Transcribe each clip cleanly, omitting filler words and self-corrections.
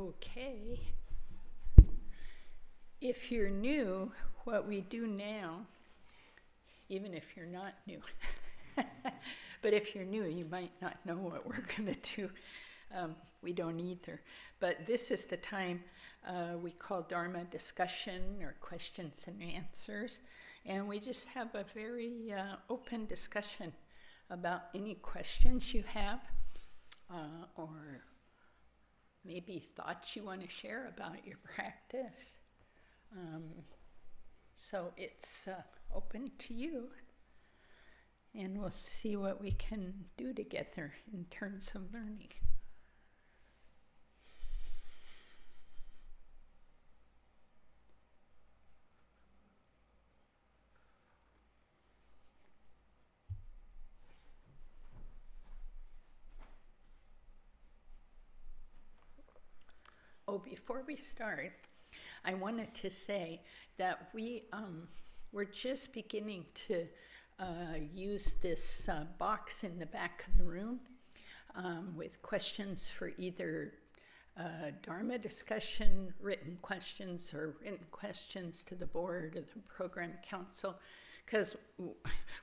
Okay. If you're new, what we do now, even if you're not new, but if you're new, you might not know what we're going to do. We don't either. But this is the time we call Dharma discussion or questions and answers. And we just have a very open discussion about any questions you have or maybe thoughts you want to share about your practice. So it's open to you. And we'll see what we can do together in terms of learning. Oh, before we start, I wanted to say that we're just beginning to use this box in the back of the room with questions for either Dharma discussion, written questions, or written questions to the board or the program council, because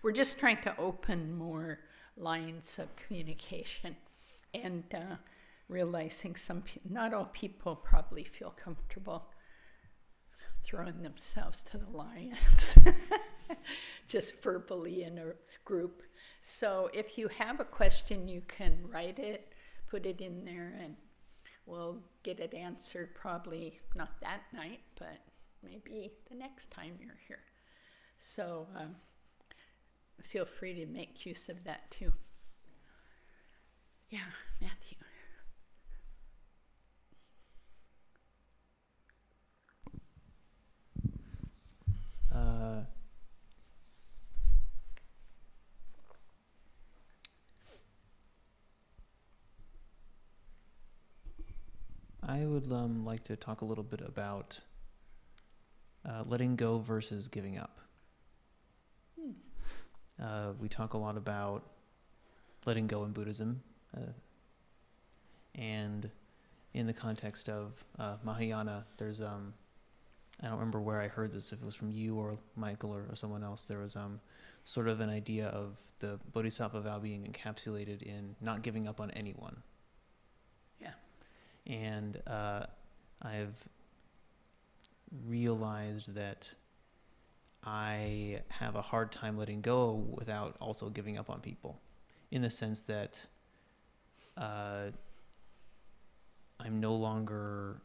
we're just trying to open more lines of communication and realizing not all people probably feel comfortable throwing themselves to the lions just verbally in a group. So if you have a question, you can write it, put it in there, and we'll get it answered probably not that night, but maybe the next time you're here. So feel free to make use of that too. Yeah, Matthew. I would like to talk a little bit about letting go versus giving up. We talk a lot about letting go in Buddhism, and in the context of Mahayana, there's I don't remember where I heard this, if it was from you or Michael or someone else. There was sort of an idea of the Bodhisattva vow being encapsulated in not giving up on anyone. Yeah. And I've realized that I have a hard time letting go without also giving up on people, in the sense that I'm no longer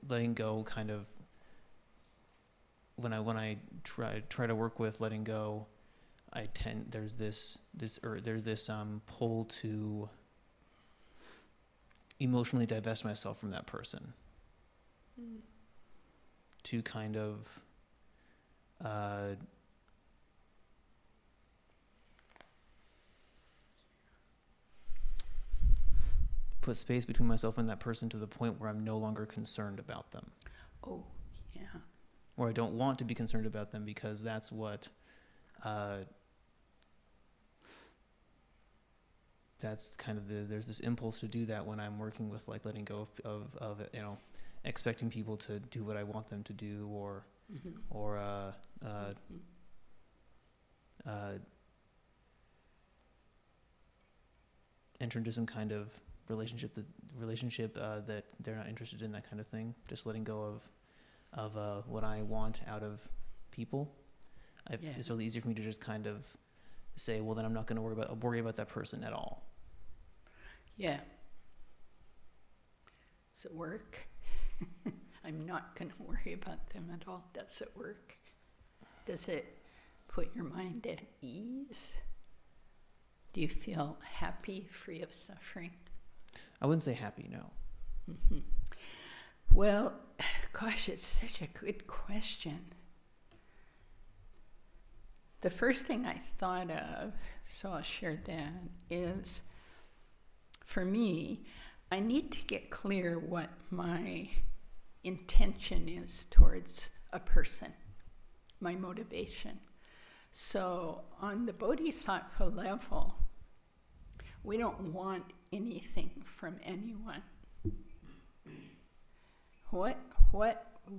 letting go kind of, when I try to work with letting go, there's this pull to emotionally divest myself from that person, to kind of put space between myself and that person to the point where I'm no longer concerned about them. Oh, yeah. Or I don't want to be concerned about them, because that's what that's kind of there's this impulse to do that when I'm working with, like, letting go of expecting people to do what I want them to do, or enter into some kind of relationship that they're not interested in, that kind of thing. Just letting go of what I want out of people. It's really easy for me to just kind of say, well, then I'm not going to worry about that person at all. Yeah. Does it work? I'm not going to worry about them at all. Does it work? Does it put your mind at ease? Do you feel happy, free of suffering? I wouldn't say happy, no. Mm-hmm. Well, gosh, it's such a good question. The first thing I thought of, so I'll share that, is, for me, I need to get clear what my intention is towards a person, my motivation. So on the bodhisattva level, we don't want anything from anyone. What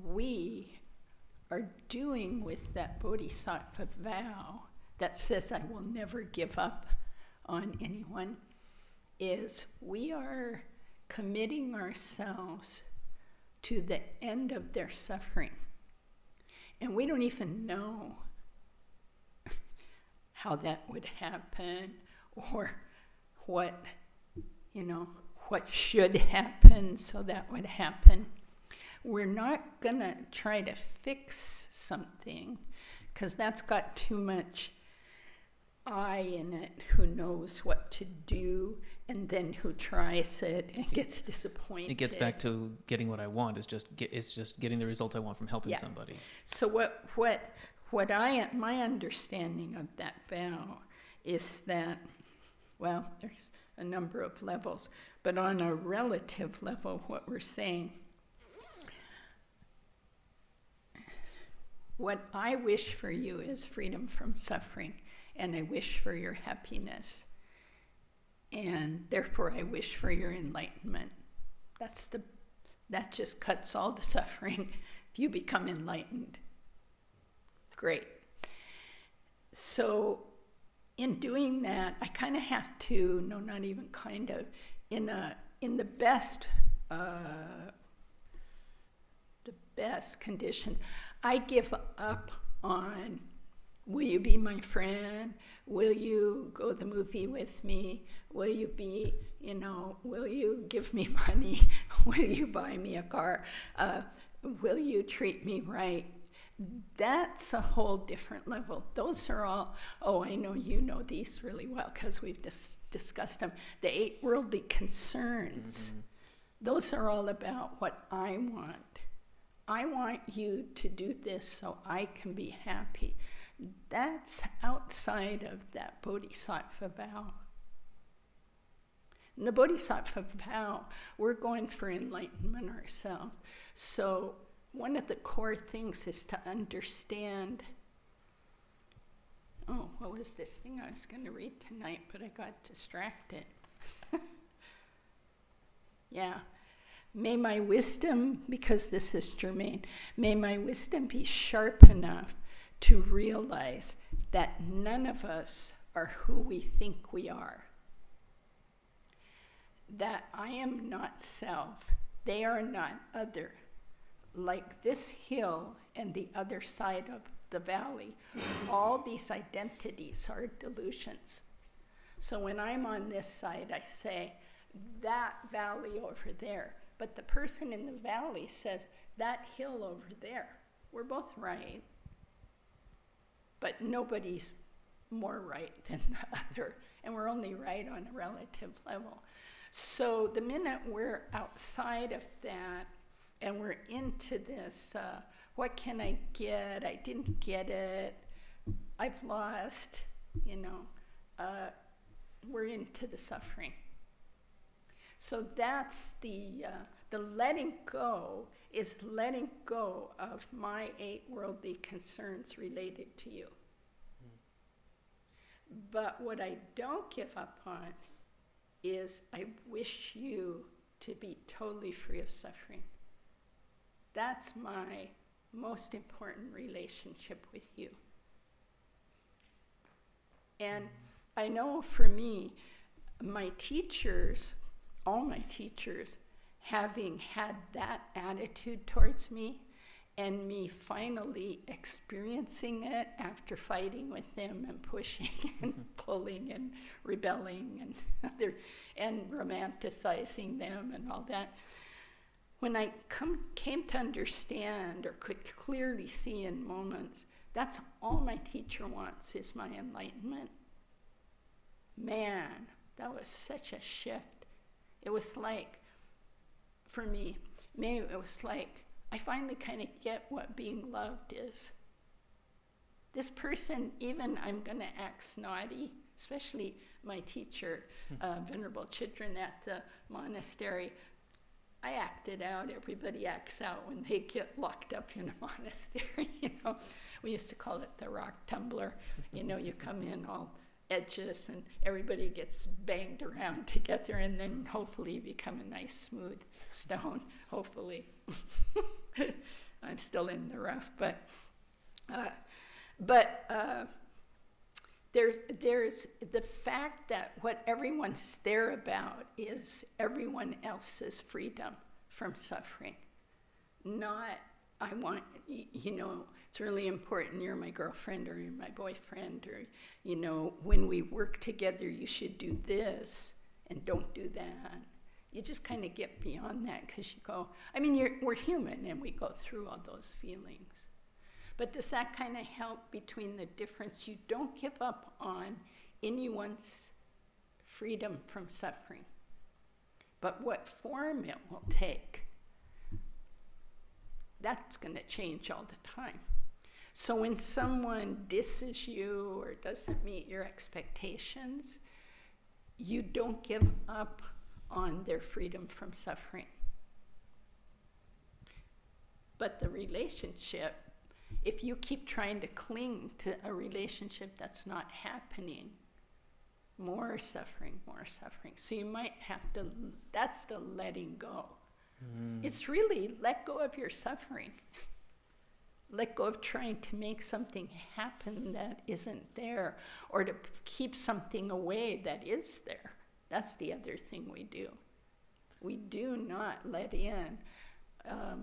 we are doing with that bodhisattva vow that says, I will never give up on anyone, is we are committing ourselves to the end of their suffering. And we don't even know how that would happen, or what should happen so that would happen. We're not gonna try to fix something, because that's got too much I in it, who knows what to do, and then who tries it and gets disappointed. It gets back to getting what I want. It's just getting the result I want from helping somebody. So my understanding of that vow is that, well, there's a number of levels, but on a relative level, what we're saying, what I wish for you is freedom from suffering, and I wish for your happiness, and therefore I wish for your enlightenment. That just cuts all the suffering if you become enlightened. Great. So in doing that, I kind of have to, no, not even kind of, in the best conditions, I give up on, will you be my friend? Will you go to the movie with me? Will you be, will you give me money? Will you buy me a car? Will you treat me right? That's a whole different level. Those are all, I know you know these really well because we've discussed them. The 8 worldly concerns, those are all about what I want. I want you to do this so I can be happy. That's outside of that bodhisattva vow. In the bodhisattva vow, we're going for enlightenment ourselves. So one of the core things is to understand, what was this thing I was going to read tonight, but I got distracted. Yeah. May my wisdom, because this is germane, may my wisdom be sharp enough to realize that none of us are who we think we are. That I am not self, they are not other. Like this hill and the other side of the valley, all these identities are delusions. So when I'm on this side, I say, that valley over there. But the person in the valley says, that hill over there. We're both right. But nobody's more right than the other. And we're only right on a relative level. So the minute we're outside of that, and we're into this, what can I get? I didn't get it. I've lost, we're into the suffering. So that's the letting go is letting go of my 8 worldly concerns related to you. But what I don't give up on is I wish you to be totally free of suffering. That's my most important relationship with you. And I know for me, my teachers, all my teachers, having had that attitude towards me, and me finally experiencing it after fighting with them and pushing and pulling and rebelling and romanticizing them and all that. When I came to understand or could clearly see in moments, that's all my teacher wants is my enlightenment. Man, that was such a shift. It was like, for me, maybe it was like, I finally kind of get what being loved is. This person, even I'm going to act snotty, especially my teacher, Venerable Chidran at the monastery. I acted out. Everybody acts out when they get locked up in a monastery. We used to call it the rock tumbler. You come in all edges, and everybody gets banged around together, and then hopefully you become a nice smooth stone, hopefully. I'm still in the rough, but there's the fact that what everyone's there about is everyone else's freedom from suffering. Not, I want, you know, it's really important, you're my girlfriend or you're my boyfriend, or, you know, when we work together, you should do this and don't do that. You just kind of get beyond that because you go, I mean, we're human and we go through all those feelings. But does that kind of help between the difference? You don't give up on anyone's freedom from suffering, but what form it will take, that's going to change all the time. So when someone disses you or doesn't meet your expectations, you don't give up on their freedom from suffering. But the relationship, if you keep trying to cling to a relationship that's not happening, more suffering, more suffering. So you might have to, that's the letting go. It's really let go of your suffering. Let go of trying to make something happen that isn't there, or to keep something away that is there. That's the other thing we do. We do not let in.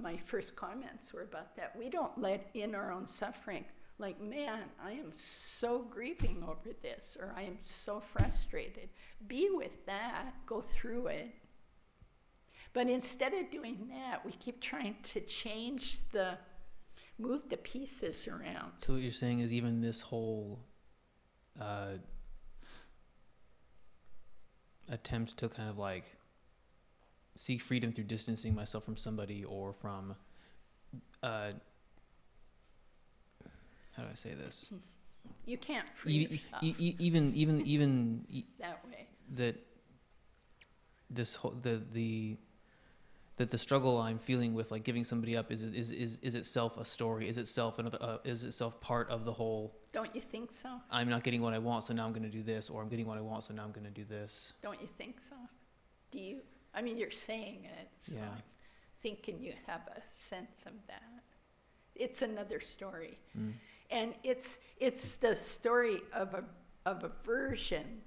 My first comments were about that. We don't let in our own suffering. Like, man, I am so grieving over this, or I am so frustrated. Be with that, go through it. But instead of doing that, we keep trying to move the pieces around. So what you're saying is even this whole attempt to kind of like seek freedom through distancing myself from somebody, or from how do I say this? You can't free yourself. Even that way. That this whole that the struggle I'm feeling with, like, giving somebody up is itself a story, is itself part of the whole. Don't you think so? I'm not getting what I want, so now I'm going to do this, or I'm getting what I want, so now I'm going to do this. Don't you think so? Do you? I mean, you're saying it, so yeah. I'm thinking you have a sense of that. It's another story. And it's the story of aversion.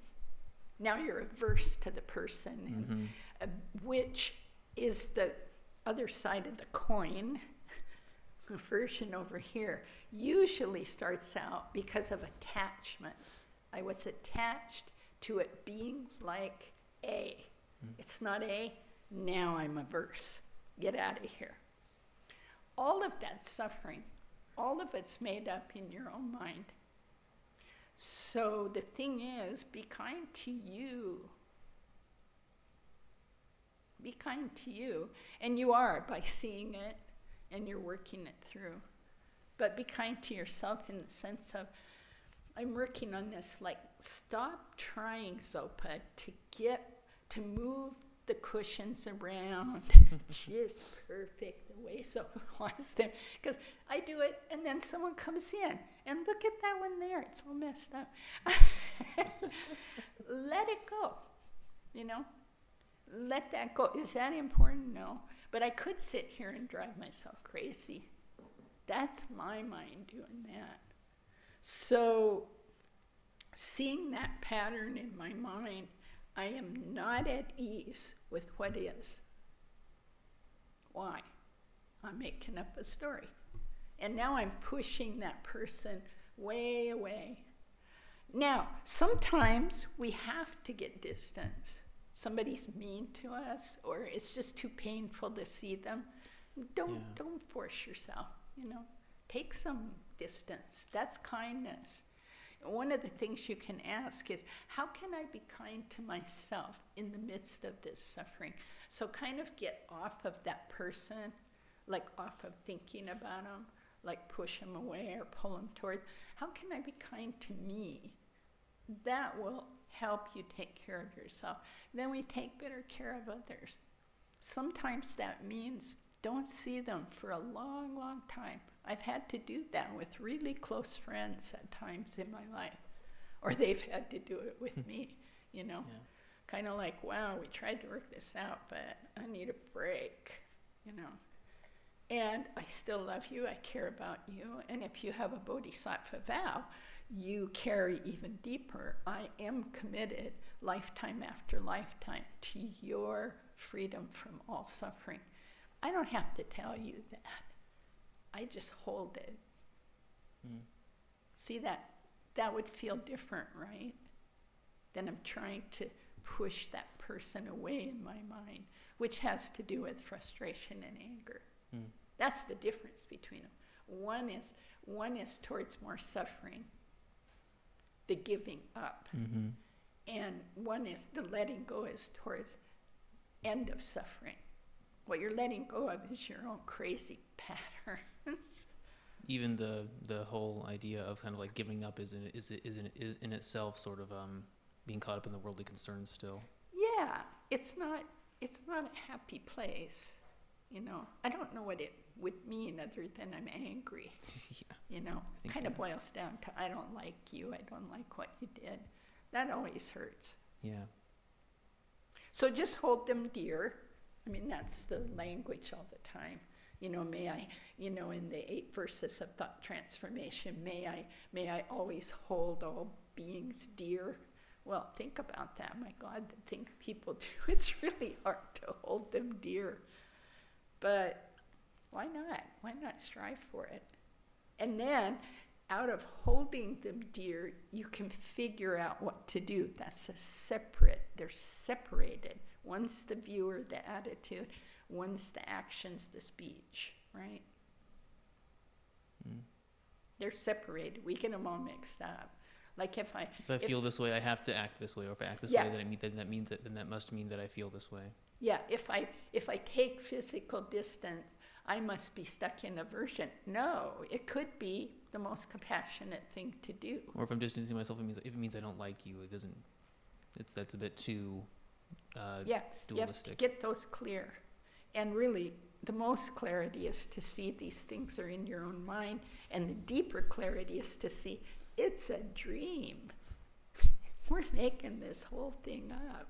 Now you're averse to the person, and, which is the other side of the coin. Aversion over here usually starts out because of attachment. I was attached to it being like A. It's not A, now I'm averse. Get out of here. All of that suffering, all of it's made up in your own mind. So the thing is, be kind to you. Be kind to you. And you are, by seeing it, and you're working it through. But be kind to yourself in the sense of, I'm working on this, like, stop trying, Zopa, to move the cushions around just perfect the way Zopa wants them. Because I do it, and then someone comes in, and look at that one there, it's all messed up. Let it go, you know? Let that go. Is that important? No. But I could sit here and drive myself crazy. That's my mind doing that. So, seeing that pattern in my mind, I am not at ease with what is. Why? I'm making up a story. And now I'm pushing that person way away. Now, sometimes we have to get distance. Somebody's mean to us, or it's just too painful to see them. Don't force yourself, you know. Take some distance. That's kindness. One of the things you can ask is, how can I be kind to myself in the midst of this suffering? So kind of get off of that person, like off of thinking about them, like push them away or pull them towards. How can I be kind to me? That will help you take care of yourself. Then we take better care of others. Sometimes that means don't see them for a long, long time. I've had to do that with really close friends at times in my life. or they've had to do it with me, you know. Yeah. Kind of like, wow, we tried to work this out, but I need a break, you know. And I still love you, I care about you, and if you have a bodhisattva vow, you carry even deeper. I am committed lifetime after lifetime to your freedom from all suffering. I don't have to tell you that. I just hold it. See, that would feel different, right? Then I'm trying to push that person away in my mind, which has to do with frustration and anger. That's the difference between them. One is towards more suffering, the giving up. And one is the letting go is towards end of suffering. What you're letting go of is your own crazy patterns. Even the whole idea of kind of like giving up is in itself sort of being caught up in the worldly concerns still. Yeah, it's not a happy place, you know. I don't know what it would mean other than I'm angry. Yeah. You know, kind of boils down to I don't like you, I don't like what you did. That always hurts. Yeah. So just hold them dear. I mean, that's the language all the time. You know, may I, you know, in the 8 verses of thought transformation, may I always hold all beings dear. Well, think about that. My God, the things people do, it's really hard to hold them dear. But why not? Why not strive for it? And then, out of holding them dear, you can figure out what to do. That's they're separated. One's the viewer, the attitude. One's the actions, the speech, right? They're separated. We get them all mixed up. Like if I feel this way, I have to act this way. Or if I act this way, then that must mean that I feel this way. Yeah. If I take physical distance, I must be stuck in aversion. No, it could be the most compassionate thing to do. Or if I'm distancing myself, it means I don't like you. That's a bit too dualistic. You have to get those clear. And really, the most clarity is to see these things are in your own mind, and the deeper clarity is to see it's a dream. We're making this whole thing up.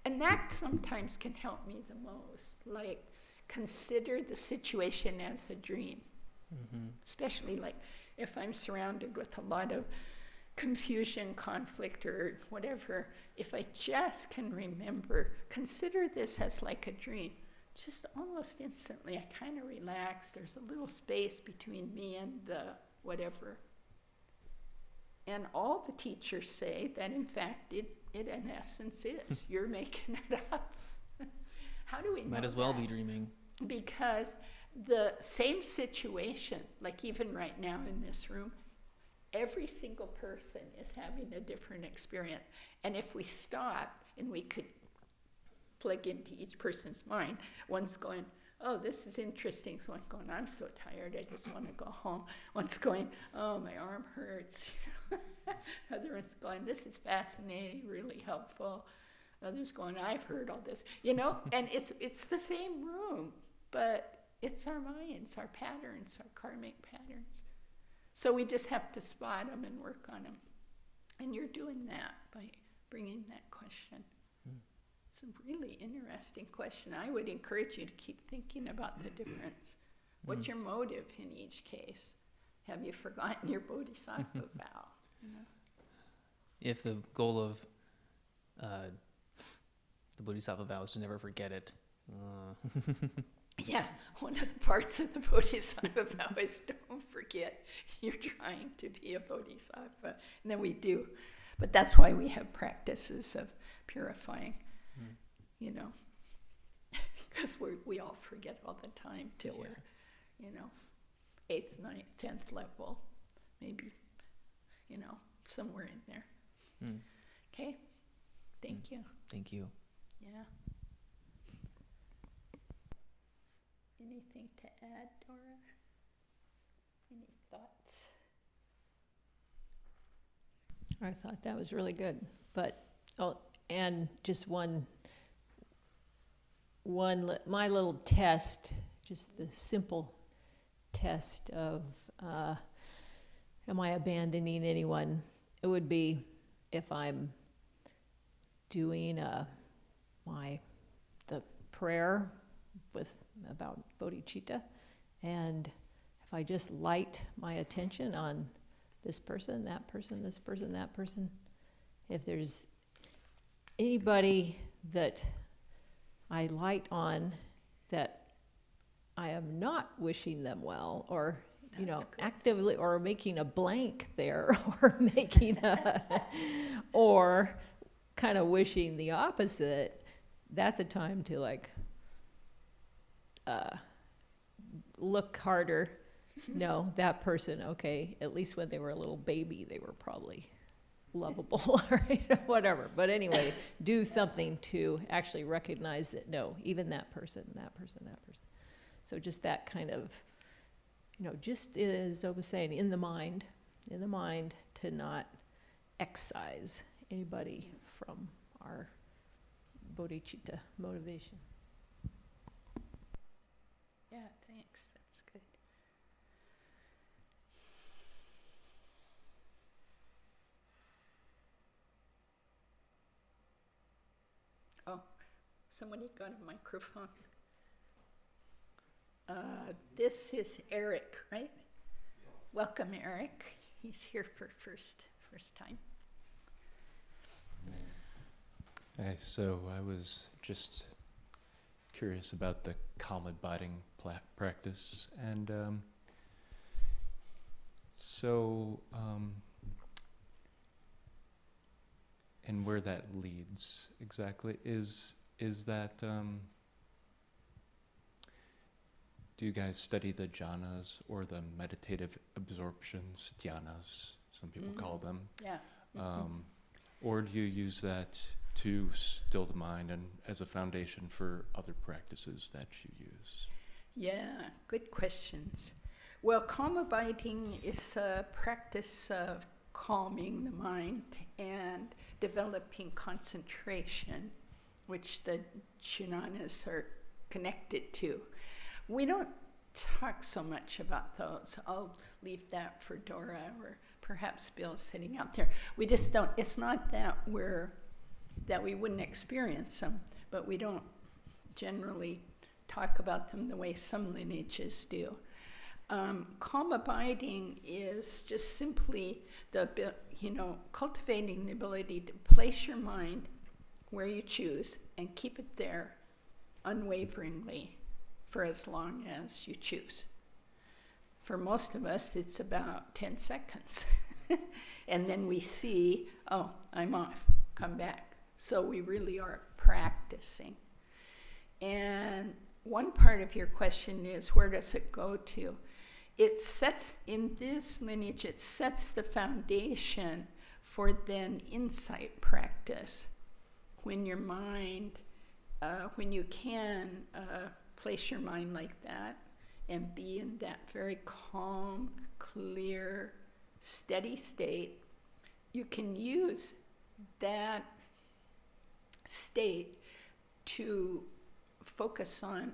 And that sometimes can help me the most. Like, consider the situation as a dream. Especially like if I'm surrounded with a lot of confusion, conflict, or whatever, if I just can remember, consider this as like a dream. Just almost instantly, I kind of relax. There's a little space between me and the whatever. And all the teachers say that, in fact, it in essence is. You're making it up. How do we know Might as well that? be dreaming. Because the same situation, like even right now in this room, every single person is having a different experience. And if we stopped and we could plug into each person's mind, one's going, oh, this is interesting. So one's going, I'm so tired, I just want to go home. One's going, oh, my arm hurts. Other one's going, this is fascinating, really helpful. Others going, I've heard all this, you know? And it's the same room, but it's our minds, our patterns, our karmic patterns. So we just have to spot them and work on them. And you're doing that by bringing that question. It's a really interesting question. I would encourage you to keep thinking about the difference. What's your motive in each case? Have you forgotten your bodhisattva vow? You know? If the goal of the bodhisattva vow is to never forget it. Yeah, one of the parts of the bodhisattva vow is don't forget you're trying to be a bodhisattva. And then we do. But that's why we have practices of purifying, you know, because we all forget all the time till we're, you know, 8th, 9th, 10th level, maybe, you know, somewhere in there. Okay? Thank you. Thank you. Yeah. Anything to add, Dora? Any thoughts? I thought that was really good, but and just my little test, just the simple test of am I abandoning anyone? It would be if I'm doing the prayer about bodhicitta, and if I just light my attention on this person, that person, this person, that person, if there's anybody that I light on that I am not wishing them well, or actively, or making a blank there, or making or kind of wishing the opposite, that's a time to look harder. No, that person, okay, at least when they were a little baby, they were probably lovable, or whatever. But anyway, do something to actually recognize that, no, even that person, that person, that person. So just that kind of, just as Zopa was saying, in the mind, to not excise anybody from our bodhicitta motivation. Yeah, thanks. That's good. Oh, somebody got a microphone. This is Eric, right? Yeah. Welcome, Eric. He's here for first time. Hey, so I was just curious about the calm abiding practice, and and where that leads exactly is that do you guys study the jhanas or the meditative absorptions, dhyanas, some people call them? Yeah. Or do you use that to still the mind and as a foundation for other practices that you use? Yeah, good questions. Well, calm abiding is a practice of calming the mind and developing concentration, which the jhanas are connected to. We don't talk so much about those. I'll leave that for Dora, or perhaps Bill sitting out there. We just don't, it's not that we wouldn't experience them, but we don't generally talk about them the way some lineages do. Calm abiding is just simply cultivating the ability to place your mind where you choose and keep it there unwaveringly for as long as you choose. For most of us, it's about 10 seconds. And then we see, oh, I'm off, come back. So we really are practicing. And one part of your question is, where does it go to? It sets, in this lineage, it sets the foundation for then insight practice. When your mind, when you can place your mind like that and be in that very calm, clear, steady state, you can use that state to focus on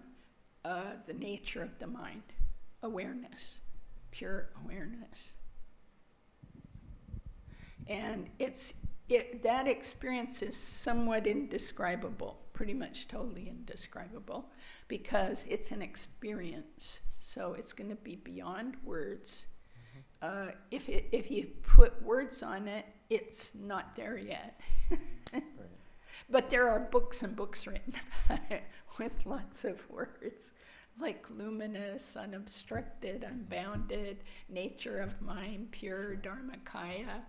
the nature of the mind, awareness, pure awareness. And that experience is somewhat indescribable, pretty much totally indescribable, because it's an experience. So it's going to be beyond words. If you put words on it, it's not there yet. Right. But there are books and books written about it with lots of words, like luminous, unobstructed, unbounded, nature of mind, pure dharmakaya,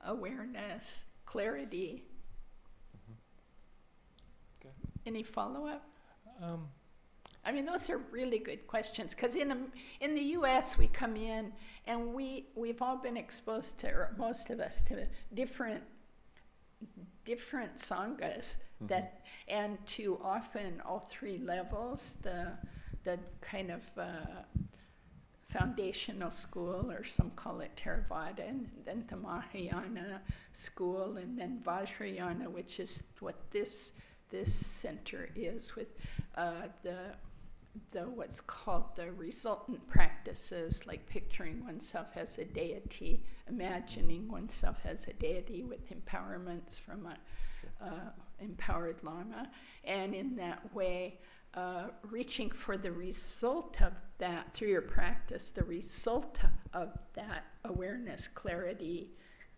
awareness, clarity. Okay. Any follow-up? I mean, those are really good questions, because in the U.S. we come in and we've all been exposed to, or most of us, to different sanghas that, and to often all three levels, the kind of foundational school, or some call it Theravada, and then the Mahayana school, and then Vajrayana, which is what this center is, with the what's called the resultant practices, like picturing oneself as a deity, imagining oneself as a deity with empowerments from a empowered Lama, and in that way reaching for the result of that through your practice, the result of that awareness, clarity,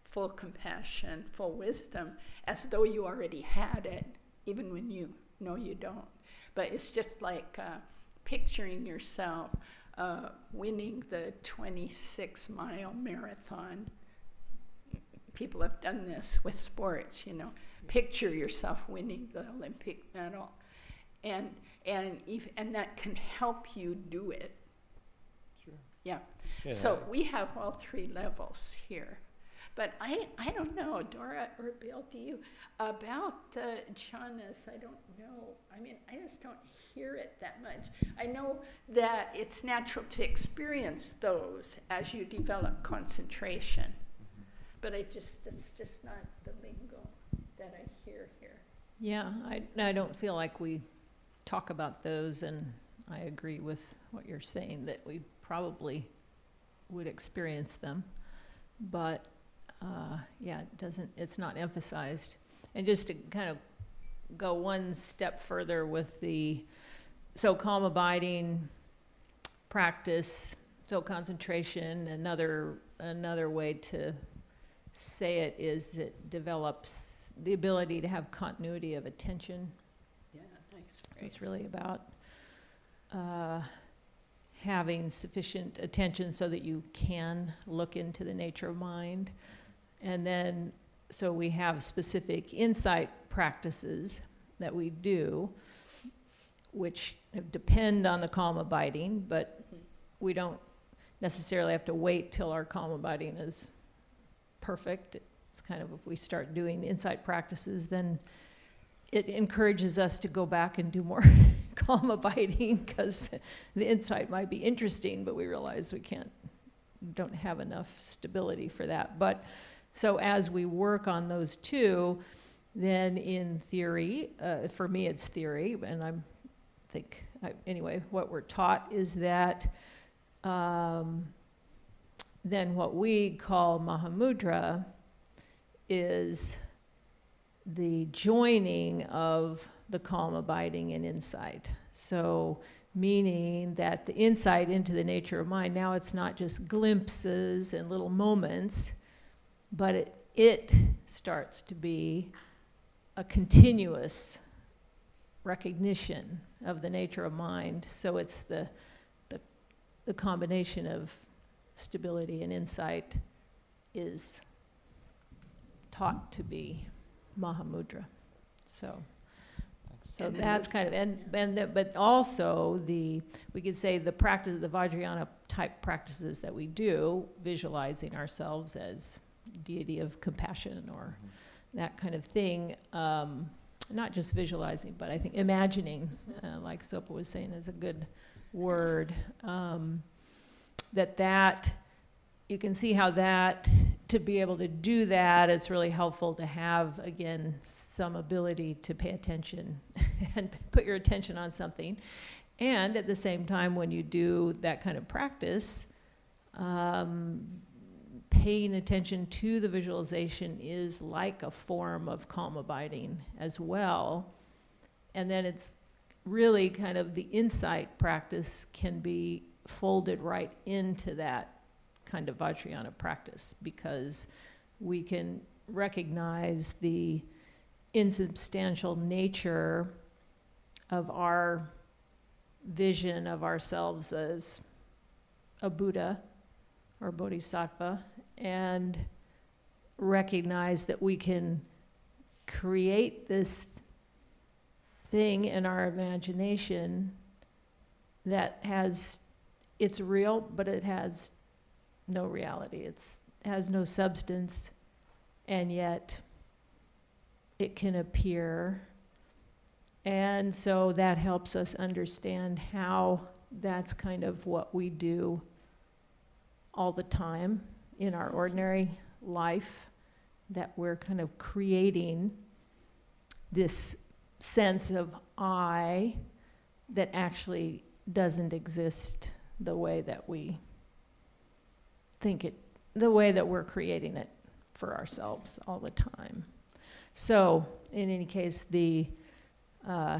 full compassion, full wisdom, as though you already had it, even when you know you don't. But it's just like picturing yourself winning the 26-mile marathon. People have done this with sports, you know. Picture yourself winning the Olympic medal, and that can help you do it. Sure. Yeah. Yeah. So we have all 3 levels here. But I don't know, Dora or Bill, do you? About the jhanas, I don't know. I mean, I just don't hear it that much. I know that it's natural to experience those as you develop concentration. But that's just not the lingo that I hear here. Yeah, I don't feel like we talk about those, and I agree with what you're saying, that we probably would experience them. But yeah, it's not emphasized. And just to kind of go one step further with so calm abiding practice, so concentration, another way to say it is it develops the ability to have continuity of attention. Yeah, nice phrase. So it's really about having sufficient attention so that you can look into the nature of mind. And then, so we have specific insight practices that we do, which depend on the calm abiding, but we don't necessarily have to wait till our calm abiding is perfect. It's kind of, if we start doing insight practices, then it encourages us to go back and do more calm abiding, because the insight might be interesting, but we realize we don't have enough stability for that. But so as we work on those 2, then in theory, for me it's theory, and anyway, what we're taught is that then what we call Mahamudra is the joining of the calm abiding and insight. So meaning that the insight into the nature of mind, now it's not just glimpses and little moments, but it starts to be a continuous recognition of the nature of mind. So it's the combination of stability and insight is taught to be Mahamudra. So that's kind of, but also we could say the practice, the Vajrayana type practices that we do, visualizing ourselves as deity of compassion or that kind of thing, not just visualizing, but I think imagining, like Zopa was saying, is a good word, that you can see how that, to be able to do that, it's really helpful to have, again, some ability to pay attention and put your attention on something. And at the same time, when you do that kind of practice, paying attention to the visualization is like a form of calm abiding as well. And then it's really kind of the insight practice can be folded right into that kind of Vajrayana practice, because we can recognize the insubstantial nature of our vision of ourselves as a Buddha or Bodhisattva, and recognize that we can create this thing in our imagination that it's real, but it has no reality. It has no substance, and yet it can appear. And so that helps us understand how that's kind of what we do all the time in our ordinary life, that we're kind of creating this sense of I that actually doesn't exist the way that we think it, the way that we're creating it for ourselves all the time. So in any case,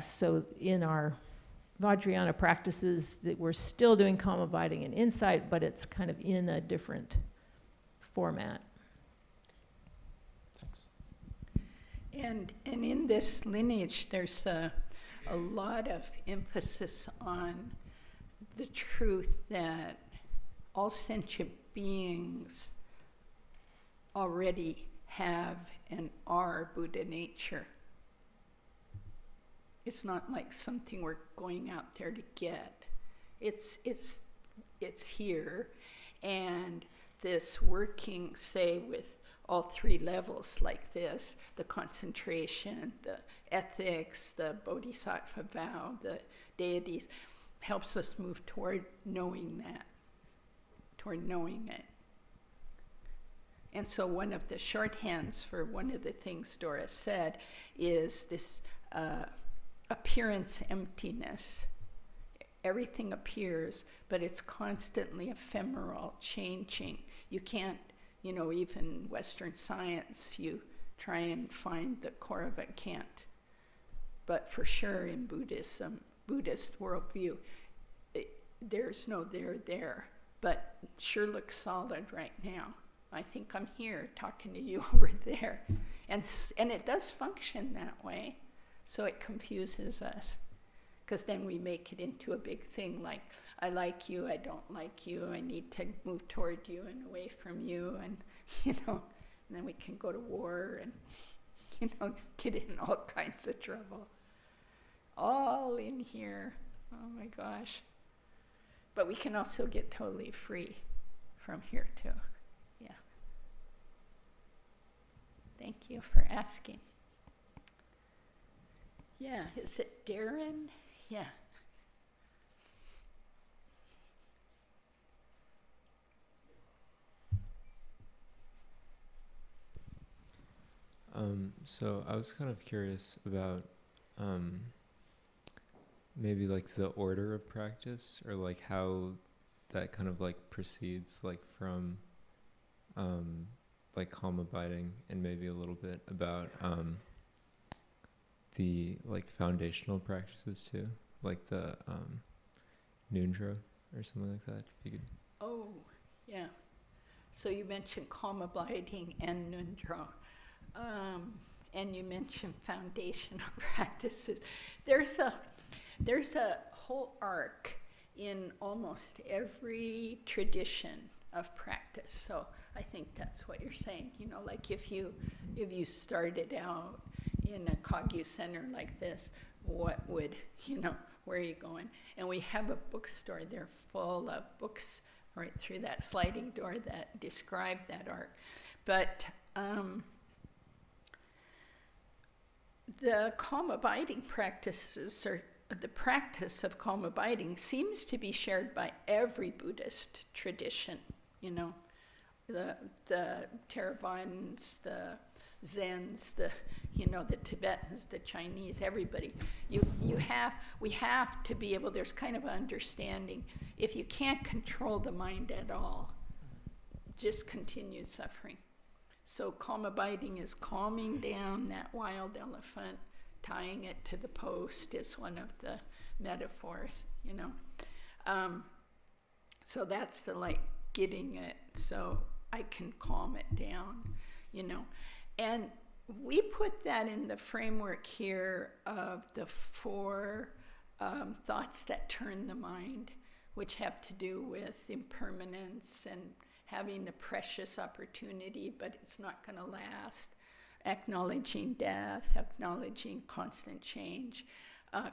so in our Vajrayana practices, that we're still doing calm abiding and insight, but it's kind of in a different format. Thanks. And in this lineage, there's a lot of emphasis on the truth that all sentient beings already have and are Buddha nature. It's not like something we're going out there to get. It's here, and this working, say, with all three levels like this, the concentration, the ethics, the bodhisattva vow, the deities, helps us move toward knowing that, toward knowing it. And so one of the shorthands for one of the things Dora said is this appearance emptiness. Everything appears, but it's constantly ephemeral, changing. You can't, even Western science, you try and find the core of it, can't. But for sure in Buddhism, Buddhist worldview, there's no there, but sure looks solid right now. I think I'm here talking to you over there. And it does function that way. So it confuses us. Because then we make it into a big thing like, I like you, I don't like you, I need to move toward you and away from you. And, and then we can go to war and, get in all kinds of trouble. All in here. Oh my gosh. But we can also get totally free from here too. Yeah. Thank you for asking. Yeah, is it Darren? Yeah. So I was kind of curious about maybe like the order of practice, or like how that kind of like proceeds, like from like calm abiding, and maybe a little bit about the like foundational practices too, like the Nundra or something like that. If you could. Oh, yeah. So you mentioned calm abiding and Nundra. And you mentioned foundational practices. There's a whole arc in almost every tradition of practice. So I think that's what you're saying. Like if you started out in a Kagyu center like this, what would, where are you going? And we have a bookstore. They're full of books right through that sliding door that describe that arc. But the calm abiding practices, or the practice of calm abiding, seems to be shared by every Buddhist tradition. The Theravadins, the Zens, the Tibetans, the Chinese, everybody. We have to be able, there's kind of an understanding, if you can't control the mind at all, just continue suffering. So calm abiding is calming down that wild elephant, tying it to the post is one of the metaphors, So that's the like getting it so I can calm it down, And we put that in the framework here of the 4 thoughts that turn the mind, which have to do with impermanence and having the precious opportunity, but it's not going to last. Acknowledging death, acknowledging constant change,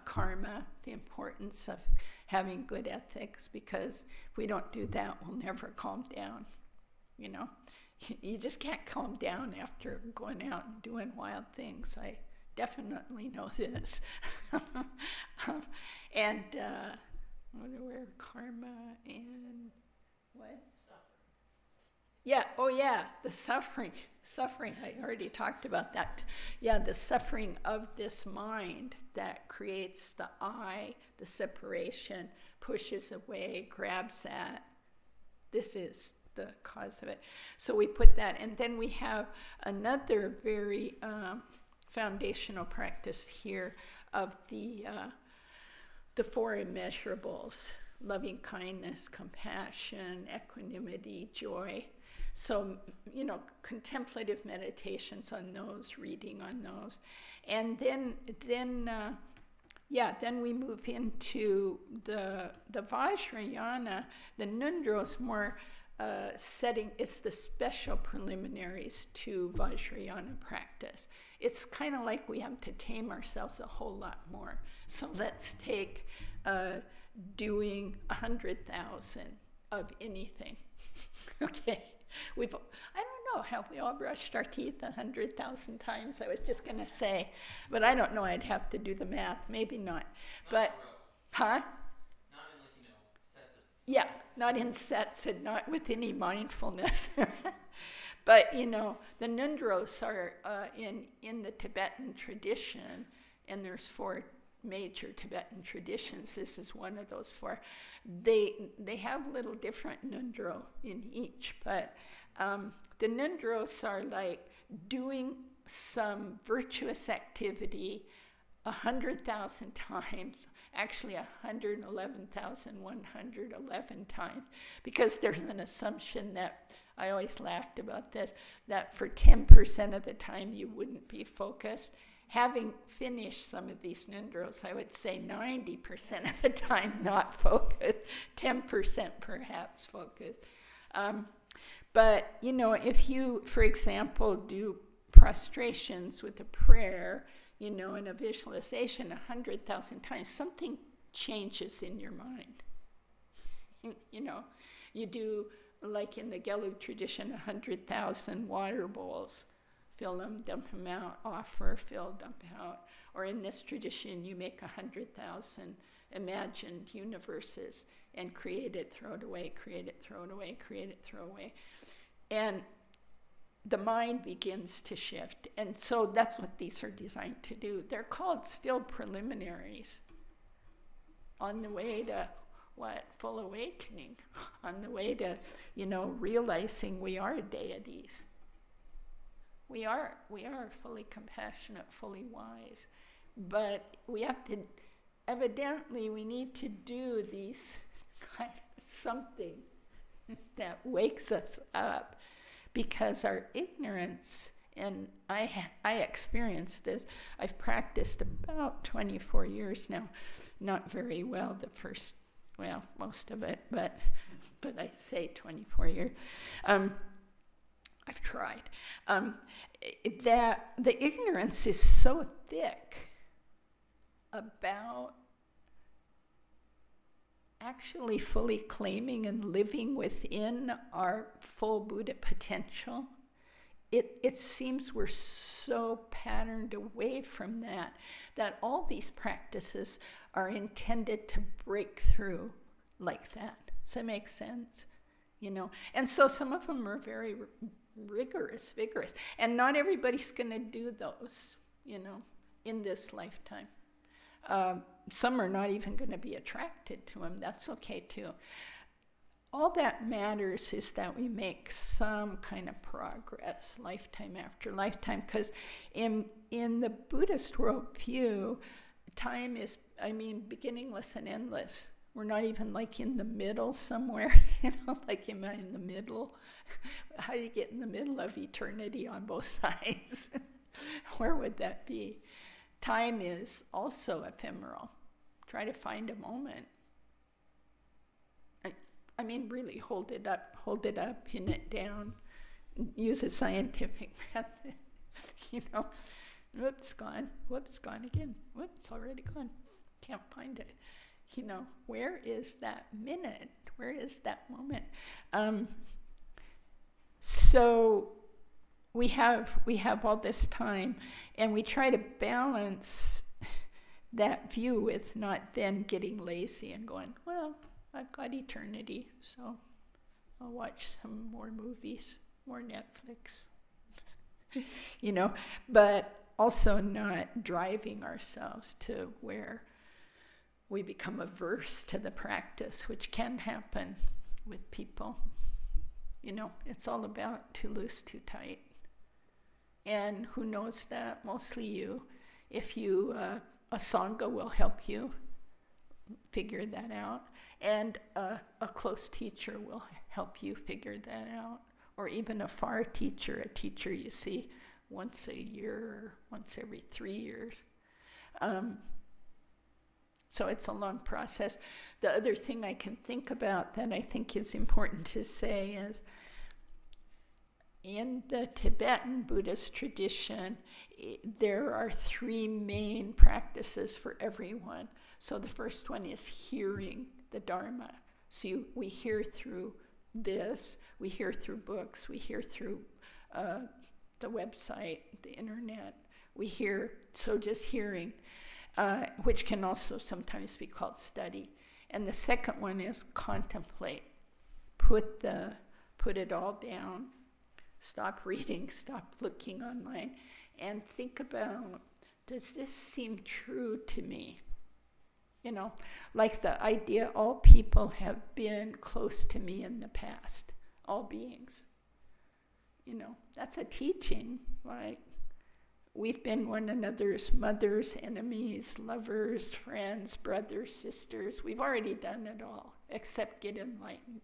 karma, the importance of having good ethics, because if we don't do that, we'll never calm down. You just can't calm down after going out and doing wild things. I definitely know this. And where karma and what? Yeah, oh yeah, the suffering. suffering, I already talked about that. Yeah, the suffering of this mind that creates the I, the separation, pushes away, grabs at. This is the cause of it. So we put that, and then we have another very foundational practice here of the 4 immeasurables: loving kindness, compassion, equanimity, joy. So, you know, contemplative meditations on those, reading on those. And then we move into the Vajrayana. The Nundro's more setting, it's the special preliminaries to Vajrayana practice. It's kind of like we have to tame ourselves a whole lot more. So let's take doing 100,000 of anything. Okay, I don't know, have we all brushed our teeth 100,000 times? I was just going to say, but I don't know, I'd have to do the math, maybe not. But, huh? Not in, like, you know, sets of... Yeah, not in sets and not with any mindfulness. But, you know, the Nundros are in the Tibetan tradition, and there's 4 major Tibetan traditions. This is one of those 4. They have little different Nundro in each, but the Nundros are like doing some virtuous activity 100,000 times, actually 111,111 times, because there's an assumption that, I always laughed about this, that for 10% of the time you wouldn't be focused. Having finished some of these Nundros, I would say 90% of the time not focused, 10% perhaps focused. But, you know, if you, for example, do prostrations with a prayer, you know, in a visualization 100,000 times, something changes in your mind. You know, you do, like in the Gelu tradition, 100,000 water bowls. Fill them, dump them out, offer, fill, dump out. Or in this tradition, you make 100,000 imagined universes and create it, throw it away, create it, throw it away, create it, throw away. And the mind begins to shift. And so that's what these are designed to do. They're called still preliminaries on the way to, what, full awakening, on the way to, you know, realizing we are deities. We are fully compassionate, fully wise, but we have to, evidently we need to do these kind of something that wakes us up, because our ignorance, and I experienced this, I've practiced about 24 years now, not very well the first, well, most of it, but I say 24 years. I've tried. That the ignorance is so thick about actually fully claiming and living within our full Buddha potential. It seems we're so patterned away from that, that all these practices are intended to break through like that. Does that make sense? You know, and so some of them are very rigorous, vigorous, and not everybody's going to do those, you know, in this lifetime. Some are not even going to be attracted to them. That's okay too. All that matters is that we make some kind of progress lifetime after lifetime, because in the Buddhist worldview, time is, I mean, beginningless and endless. We're not even like in the middle somewhere, you know, like am I in the middle? How do you get in the middle of eternity on both sides? Where would that be? Time is also ephemeral. Try to find a moment. I mean, really hold it up, pin it down, use a scientific method, you know. Whoops, gone. Whoops, gone again. Whoops, already gone. Can't find it. You know, where is that minute? Where is that moment? So we have all this time, and we try to balance that view with not then getting lazy and going, well, I've got eternity, so I'll watch some more movies, more Netflix. you know, but also not driving ourselves to where we become averse to the practice, which can happen with people. You know, it's all about too loose, too tight. And who knows that? Mostly you. If you, a Sangha will help you figure that out. And a close teacher will help you figure that out. Or even a far teacher, a teacher you see once a year or once every 3 years. So it's a long process. The other thing I can think about that I think is important to say is, in the Tibetan Buddhist tradition, there are 3 main practices for everyone. So the first one is hearing the Dharma. So we hear through this, we hear through books, we hear through the website, the internet. We hear, so just hearing, which can also sometimes be called study. And the second one is contemplate. Put it all down. Stop reading, stop looking online, and think about, does this seem true to me? You know, like the idea all people have been close to me in the past, all beings. You know, that's a teaching, like we've been one another's mothers, enemies, lovers, friends, brothers, sisters. We've already done it all, except get enlightened.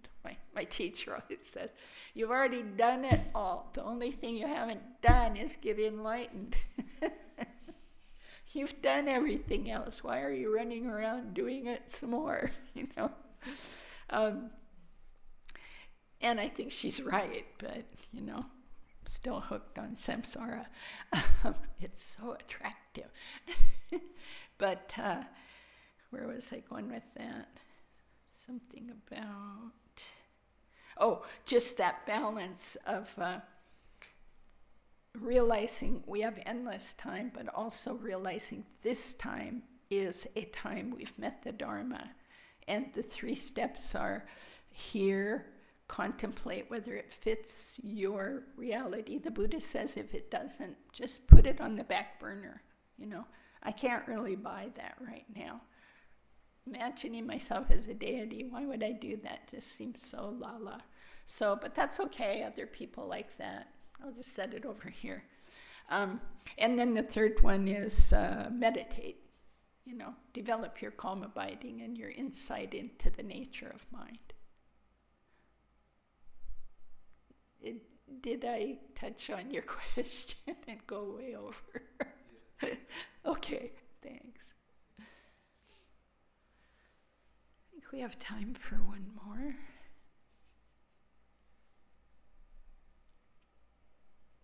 My teacher always says, you've already done it all. The only thing you haven't done is get enlightened. You've done everything else. Why are you running around doing it some more? You know? And I think she's right, but, you know, still hooked on samsara. It's so attractive. But where was I going with that? Something about, just that balance of realizing we have endless time, but also realizing this time is a time we've met the Dharma. And the 3 steps are hear, contemplate whether it fits your reality. The Buddha says if it doesn't, just put it on the back burner. You know, I can't really buy that right now. Imagining myself as a deity, why would I do that? It just seems so la-la. So, but that's okay, other people like that. I'll just set it over here. And then the third one is meditate. You know, develop your calm abiding and your insight into the nature of mind. Did I touch on your question and go way over? Yeah. Okay, thanks. I think we have time for one more.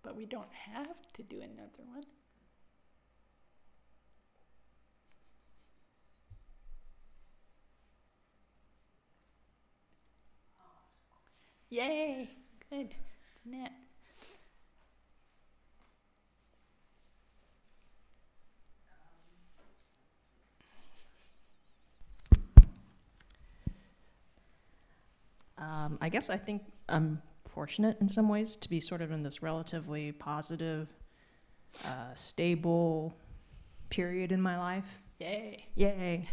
But we don't have to do another one. Yay, good, isn't it? I guess I think I'm fortunate in some ways to be sort of in this relatively positive, stable period in my life. Yay. Yay.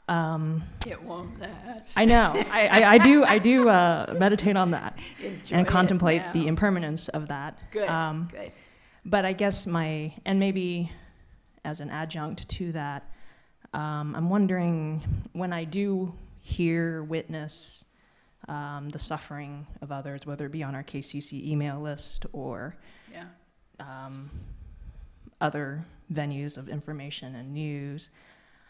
It won't last. I know. I do meditate on that. Enjoy and contemplate it the now. impermanence of that. Good, good. But I guess and maybe as an adjunct to that, I'm wondering when I do hear, witness the suffering of others, whether it be on our KCC email list or other venues of information and news,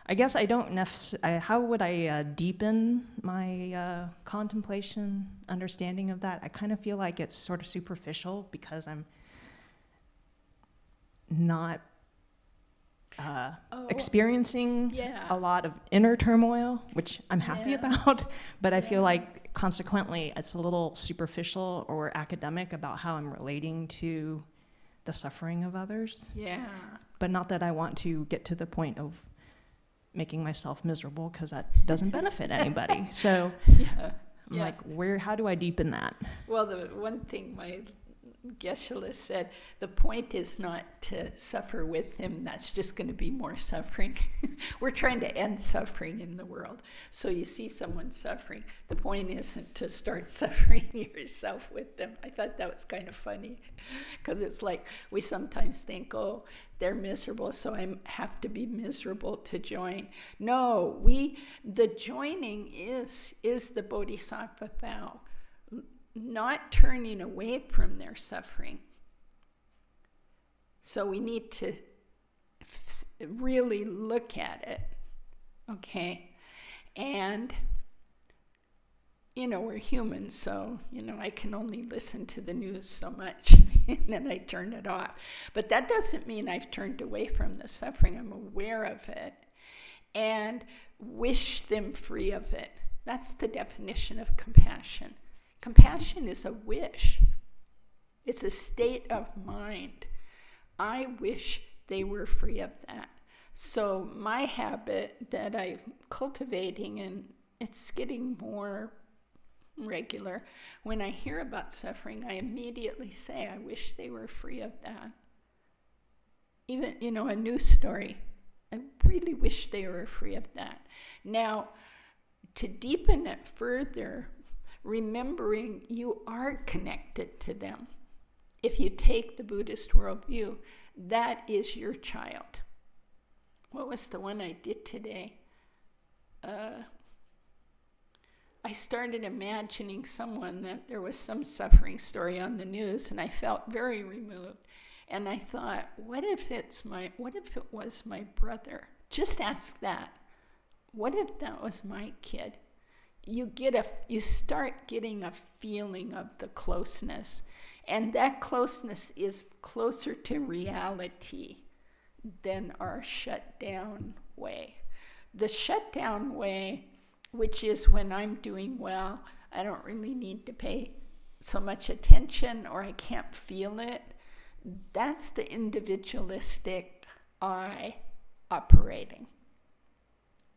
I guess I don't necessarily, how would I deepen my contemplation, understanding of that? I kind of feel like it's sort of superficial because I'm not experiencing a lot of inner turmoil, which I'm happy about, but I feel like consequently it's a little superficial or academic about how I'm relating to the suffering of others. Yeah. But not that I want to get to the point of making myself miserable, because that doesn't benefit anybody. So I'm like, how do I deepen that? Well, the one thing my Geshe-la said, the point is not to suffer with him. That's just going to be more suffering. We're trying to end suffering in the world. So you see someone suffering, the point isn't to start suffering yourself with them. I thought that was kind of funny, because it's like we sometimes think, oh, they're miserable, so I have to be miserable to join. No, the joining is the Bodhisattva vow. Not turning away from their suffering. So we need to really look at it, okay? And, we're humans, so, I can only listen to the news so much, and then I turn it off. But that doesn't mean I've turned away from the suffering. I'm aware of it and wish them free of it. That's the definition of compassion. Compassion is a wish. It's a state of mind. I wish they were free of that. So my habit that I'm cultivating, and it's getting more regular, when I hear about suffering, I immediately say, I wish they were free of that. Even, a news story, I really wish they were free of that. Now, to deepen it further, remembering you are connected to them. If you take the Buddhist worldview, that is your child. What was the one I did today? I started imagining someone that there was some suffering story on the news, and I felt very removed. And I thought, what if it was my brother? Just ask that. What if that was my kid? You start getting a feeling of the closeness, and that closeness is closer to reality than our shutdown way. The shutdown way, which is when I'm doing well, I don't really need to pay so much attention, or I can't feel it. That's the individualistic I operating.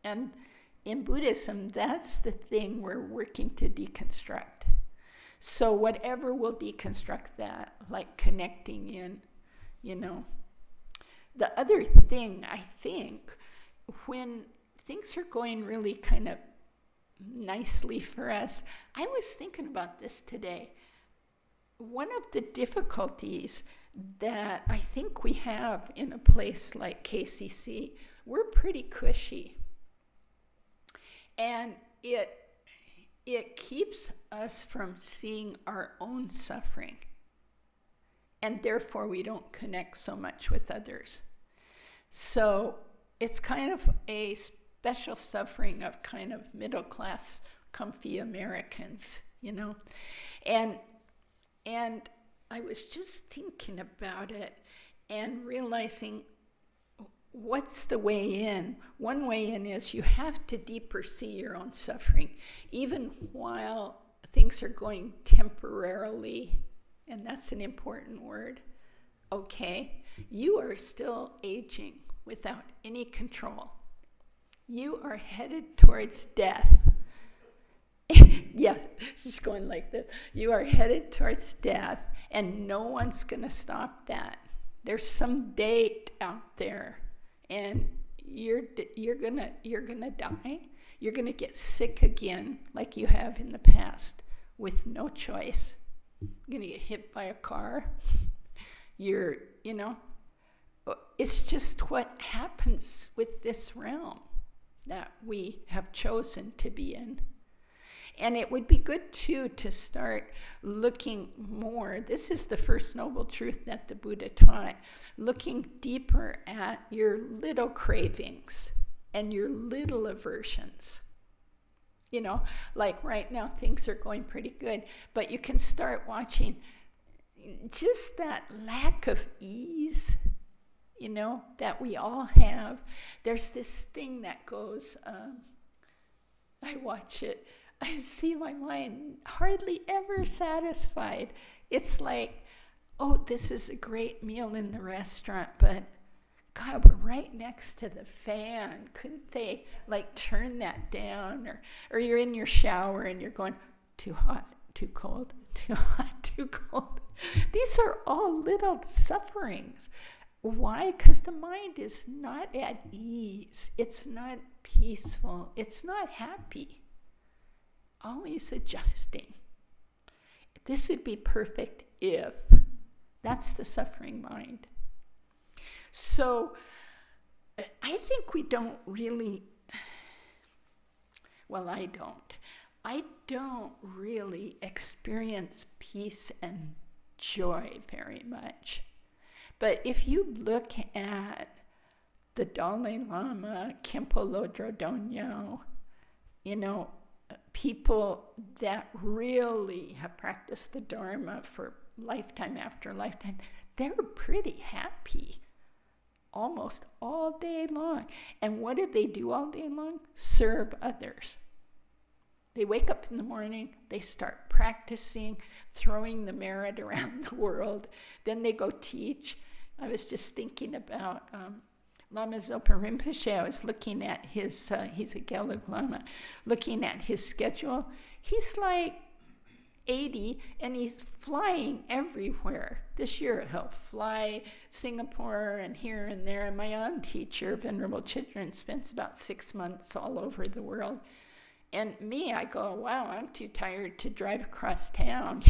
And in Buddhism, that's the thing we're working to deconstruct. So whatever will deconstruct that, like connecting in, The other thing, I think, when things are going really kind of nicely for us, I was thinking about this today. One of the difficulties that I think we have in a place like KCC, we're pretty cushy. And it keeps us from seeing our own suffering. And therefore, we don't connect so much with others. So it's kind of a special suffering of kind of middle-class, comfy Americans, And I was just thinking about it and realizing, what's the way in? One way in is you have to deeper see your own suffering, even while things are going temporarily, and that's an important word, okay? You are still aging without any control. You are headed towards death. Yeah, just going like this. You are headed towards death, and no one's going to stop that. There's some date out there. And you're gonna die. You're gonna get sick again, like you have in the past, with no choice. You're gonna get hit by a car. It's just what happens with this realm that we have chosen to be in. And it would be good, too, to start looking more. This is the first noble truth that the Buddha taught, looking deeper at your little cravings and your little aversions. Like right now, things are going pretty good, but you can start watching just that lack of ease, that we all have. There's this thing that goes, I watch it. I see my mind hardly ever satisfied. It's like, oh, this is a great meal in the restaurant, but God, we're right next to the fan. Couldn't they turn that down? Or you're in your shower and you're going, too hot, too cold, too hot. too cold. These are all little sufferings. Why? Because the mind is not at ease. It's not peaceful. It's not happy. Always adjusting. This would be perfect if. That's the suffering mind. So I think we don't really, well, I don't really experience peace and joy very much. But if you look at the Dalai Lama, Khenpo Lodro Donyao, people that really have practiced the Dharma for lifetime after lifetime, they're pretty happy almost all day long. And what do they do all day long? Serve others. They wake up in the morning, they start practicing, throwing the merit around the world. Then they go teach. I was just thinking about Lama Zopa Rinpoche. I was looking at his, he's a Gelug Lama, looking at his schedule. He's like 80 and he's flying everywhere. This year he'll fly Singapore and here and there. And my own teacher, Venerable Chidran, spends about 6 months all over the world. And me, I go, wow, I'm too tired to drive across town.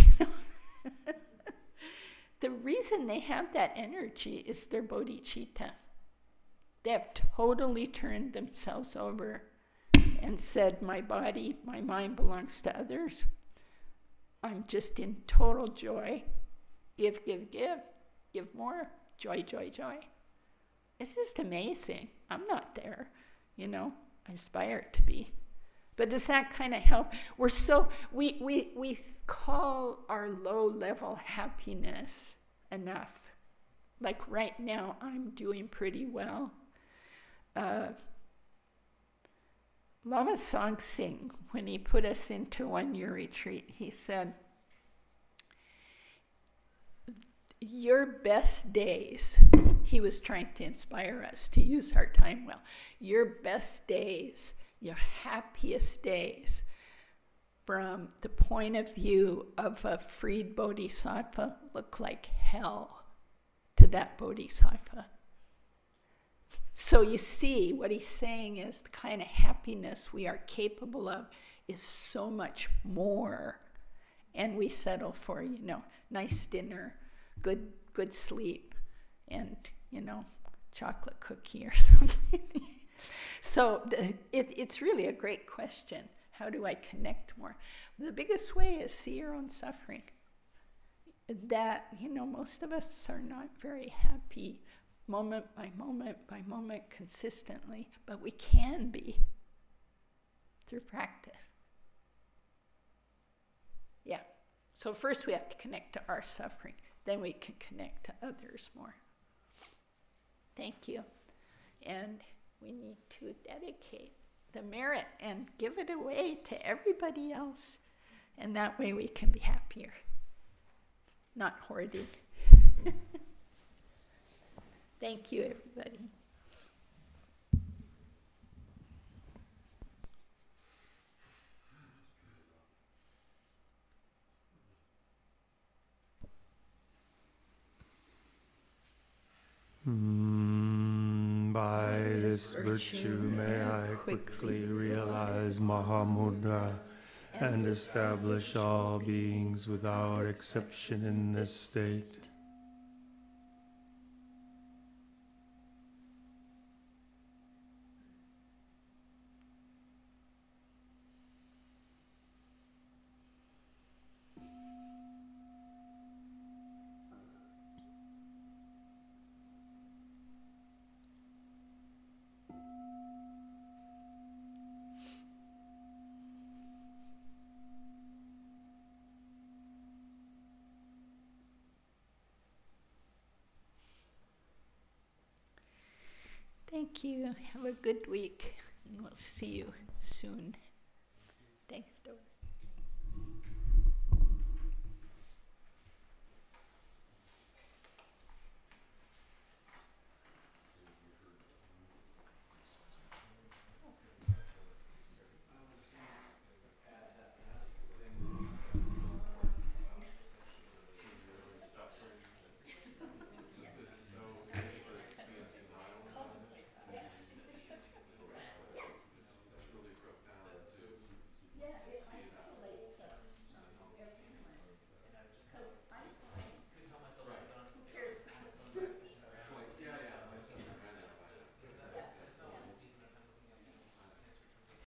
The reason they have that energy is their bodhicitta. They have totally turned themselves over and said, my body, my mind belongs to others. I'm just in total joy. Give, give, give. Give more. Joy, joy, joy. It's just amazing. I'm not there, I aspire to be. But does that kind of help? We call our low-level happiness enough. Like right now, I'm doing pretty well. Lama Songtsing, when he put us into 1 year retreat, he said, your best days, he was trying to inspire us to use our time well. Your best days, your happiest days, from the point of view of a freed bodhisattva, look like hell to that bodhisattva. So you see, what he's saying is the kind of happiness we are capable of is so much more. And we settle for, nice dinner, good sleep, and, chocolate cookie or something. So it's really a great question. How do I connect more? The biggest way is see your own suffering. That, most of us are not very happy moment by moment consistently, but we can be through practice. Yeah. So first we have to connect to our suffering. Then we can connect to others more. Thank you. And we need to dedicate the merit and give it away to everybody else. And that way we can be happier, not hoarding. Thank you, everybody. By this virtue may I quickly realize Mahamudra and establish all beings without exception in this state. Thank you. Have a good week. And we'll see you soon. Thanks, Dora.